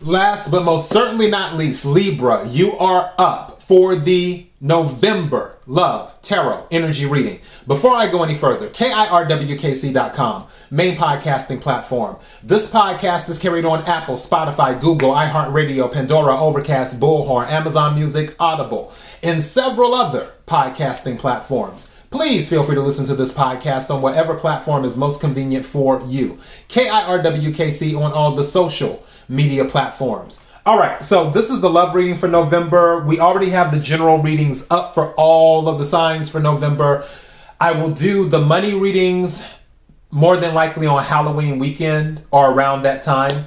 Last but most certainly not least, Libra, you are up for the November Love Tarot Energy Reading. Before I go any further, KIRWKC.com, main podcasting platform. This podcast is carried on Apple, Spotify, Google, iHeartRadio, Pandora, Overcast, Bullhorn, Amazon Music, Audible, and several other podcasting platforms. Please feel free to listen to this podcast on whatever platform is most convenient for you. KIRWKC on all the social media platforms. All right, so this is the love reading for November. We already have the general readings up for all of the signs for November. I will do the money readings more than likely on Halloween weekend or around that time.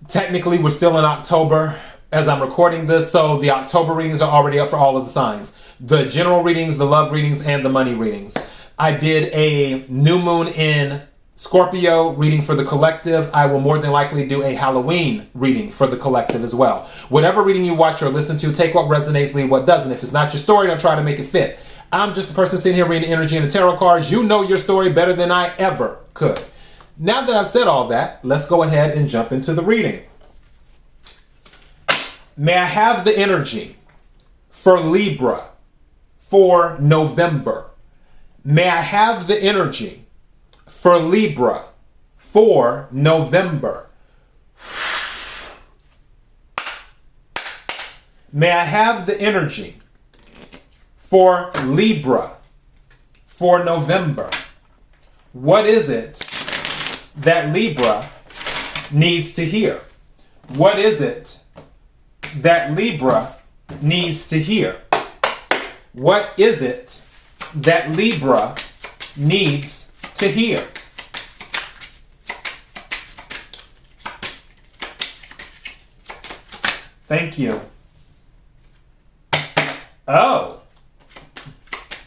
Technically, we're still in October as I'm recording this, so the October readings are already up for all of the signs. The general readings, the love readings, and the money readings. I did a new moon in Scorpio reading for the collective. I will more than likely do a Halloween reading for the collective as well. Whatever reading you watch or listen to, take what resonates, leave what doesn't. If it's not your story, don't try to make it fit. I'm just a person sitting here reading energy and the tarot cards. You know your story better than I ever could. Now that I've said all that, let's go ahead and jump into the reading. May I have the energy for Libra for November? May I have the energy for Libra for November? May I have the energy for Libra for November? What is it that Libra needs to hear? What is it that Libra needs to hear? What is it that Libra needs to hear? Thank you. Oh.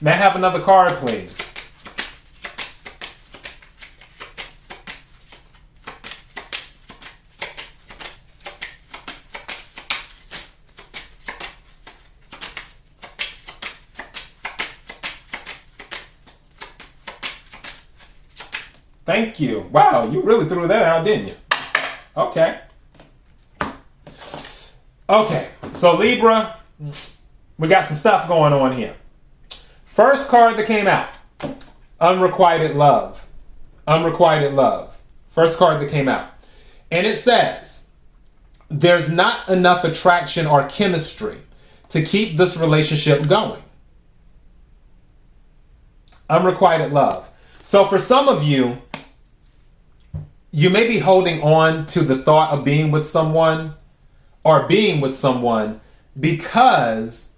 May I have another card, please? Thank you. Wow, you really threw that out, didn't you? Okay. Okay, so Libra, we got some stuff going on here. First card that came out, Unrequited Love. Unrequited Love. First card that came out. And it says, there's not enough attraction or chemistry to keep this relationship going. Unrequited Love. So for some of you, you may be holding on to the thought of being with someone or being with someone because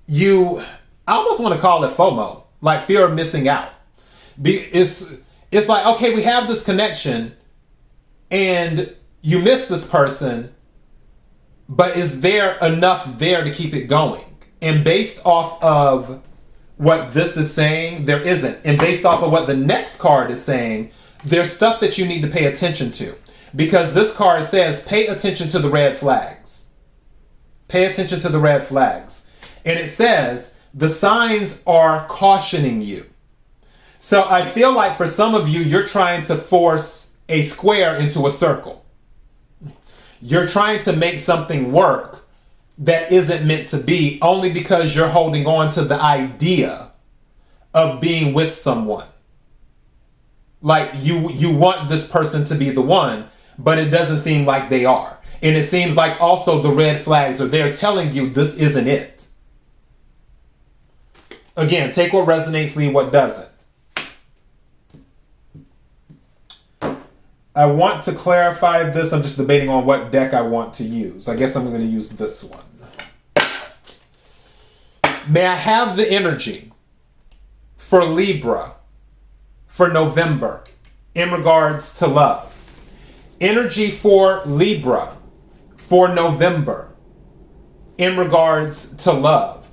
I almost want to call it FOMO, like fear of missing out. It's like, okay, we have this connection and you miss this person, but is there enough there to keep it going? And based off of what this is saying, there isn't. And based off of what the next card is saying, there's stuff that you need to pay attention to. Because this card says, pay attention to the red flags. Pay attention to the red flags. And it says, the signs are cautioning you. So I feel like for some of you, you're trying to force a square into a circle. You're trying to make something work that isn't meant to be, only because you're holding on to the idea of being with someone. Like you want this person to be the one, but it doesn't seem like they are. And it seems like also the red flags are there telling you this isn't it. Again, take what resonates, leave what doesn't. I want to clarify this. I'm just debating on what deck I want to use. I guess I'm going to use this one. May I have the energy for Libra for November in regards to love? Energy for Libra for November in regards to love.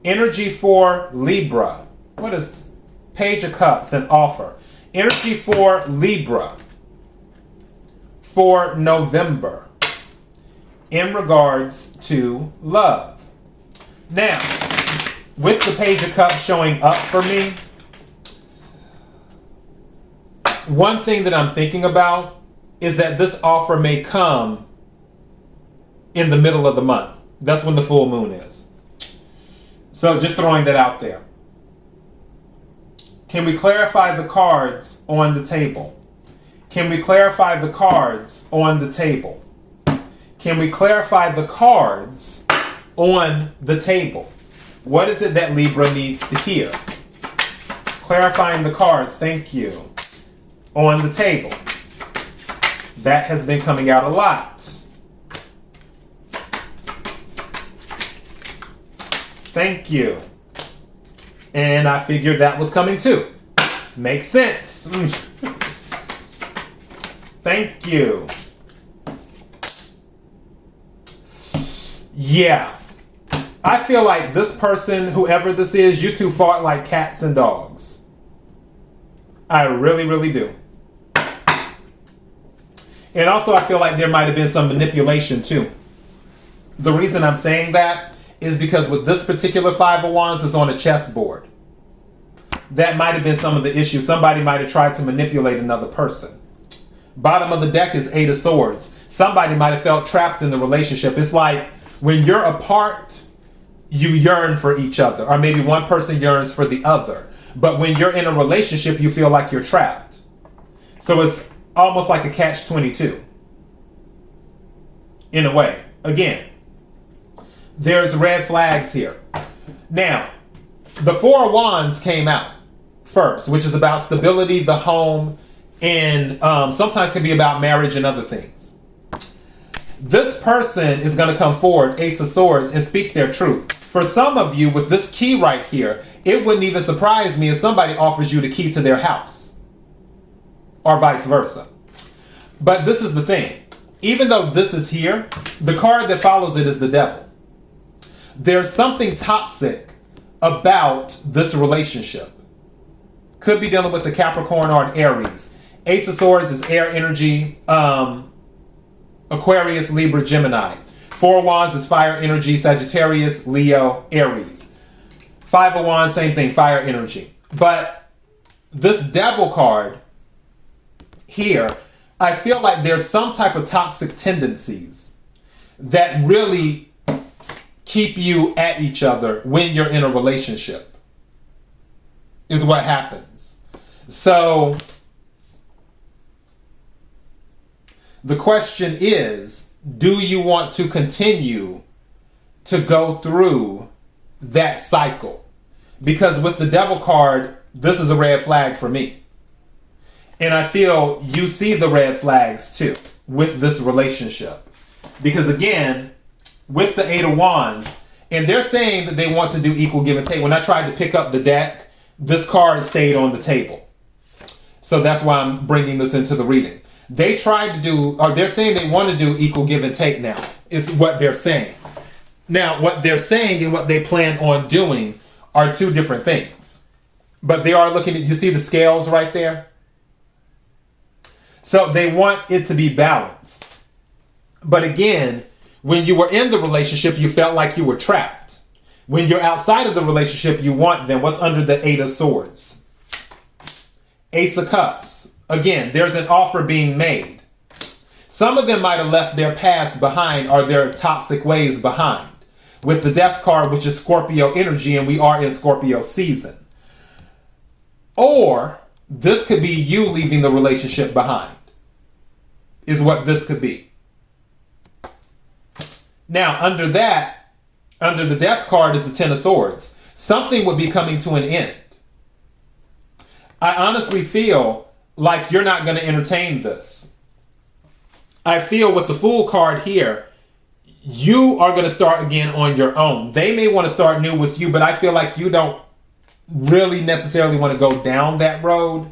Energy for Libra. What is Page of Cups and offer? Energy for Libra for November in regards to love. Now, with the Page of Cups showing up for me, one thing that I'm thinking about is that this offer may come in the middle of the month. That's when the full moon is. So just throwing that out there. Can we clarify the cards on the table? Can we clarify the cards on the table? Can we clarify the cards on the table? What is it that Libra needs to hear? Clarifying the cards, thank you, on the table. That has been coming out a lot. Thank you. And I figured that was coming too. Makes sense. Thank you. Yeah. I feel like this person, whoever this is, you two fought like cats and dogs. I really, really do. And also I feel like there might have been some manipulation too. The reason I'm saying that is because with this particular Five of Wands, it's on a chessboard. That might have been some of the issue. Somebody might have tried to manipulate another person. Bottom of the deck is Eight of Swords. Somebody might have felt trapped in the relationship. It's like when you're apart, you yearn for each other. Or maybe one person yearns for the other. But when you're in a relationship, you feel like you're trapped. So it's almost like a catch-22. In a way. Again, there's red flags here. Now, the Four of Wands came out first, which is about stability, the home, and sometimes can be about marriage and other things. This person is going to come forward, Ace of Swords, and speak their truth. For some of you, with this key right here, it wouldn't even surprise me if somebody offers you the key to their house. Or vice versa. But this is the thing. Even though this is here, the card that follows it is the Devil. There's something toxic about this relationship. Could be dealing with the Capricorn or an Aries. Ace of Swords is air energy, Aquarius, Libra, Gemini. Four of Wands is fire energy, Sagittarius, Leo, Aries. Five of Wands, same thing, fire energy. But this Devil card here, I feel like there's some type of toxic tendencies that really keep you at each other when you're in a relationship, is what happens. So the question is, do you want to continue to go through that cycle? Because with the Devil card, this is a red flag for me. And I feel you see the red flags too with this relationship. Because again, with the Eight of Wands, and they're saying that they want to do equal give and take. When I tried to pick up the deck, this card stayed on the table. So that's why I'm bringing this into the reading. They tried to do, or they're saying they want to do equal give and take now, is what they're saying. Now, what they're saying and what they plan on doing are two different things. But they are looking at, you see the scales right there? So they want it to be balanced. But again, when you were in the relationship, you felt like you were trapped. When you're outside of the relationship, you want them. What's under the Eight of Swords? Ace of Cups. Again, there's an offer being made. Some of them might have left their past behind or their toxic ways behind. With the Death card, which is Scorpio energy, and we are in Scorpio season. Or this could be you leaving the relationship behind, is what this could be. Now, under that, under the Death card is the Ten of Swords. Something would be coming to an end. I honestly feel like you're not going to entertain this. I feel with the Fool card here, you are going to start again on your own. They may want to start new with you, but I feel like you don't really necessarily want to go down that road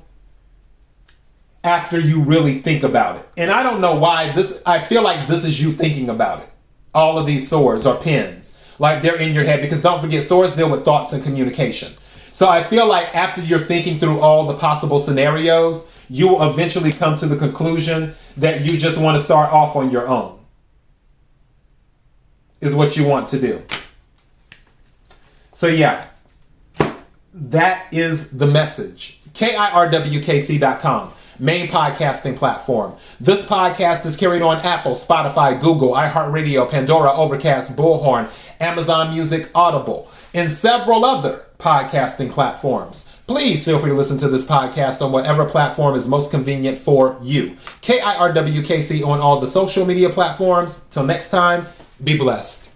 after you really think about it. And I don't know why this, I feel like this is you thinking about it. All of these swords or pens, like they're in your head, because don't forget, swords deal with thoughts and communication. So I feel like after you're thinking through all the possible scenarios, you will eventually come to the conclusion that you just want to start off on your own, is what you want to do. So yeah, that is the message. KIRWKC.com. main podcasting platform. This podcast is carried on Apple, Spotify, Google, iHeartRadio, Pandora, Overcast, Bullhorn, Amazon Music, Audible, and several other podcasting platforms. Please feel free to listen to this podcast on whatever platform is most convenient for you. KIRWKC on all the social media platforms. Till next time, be blessed.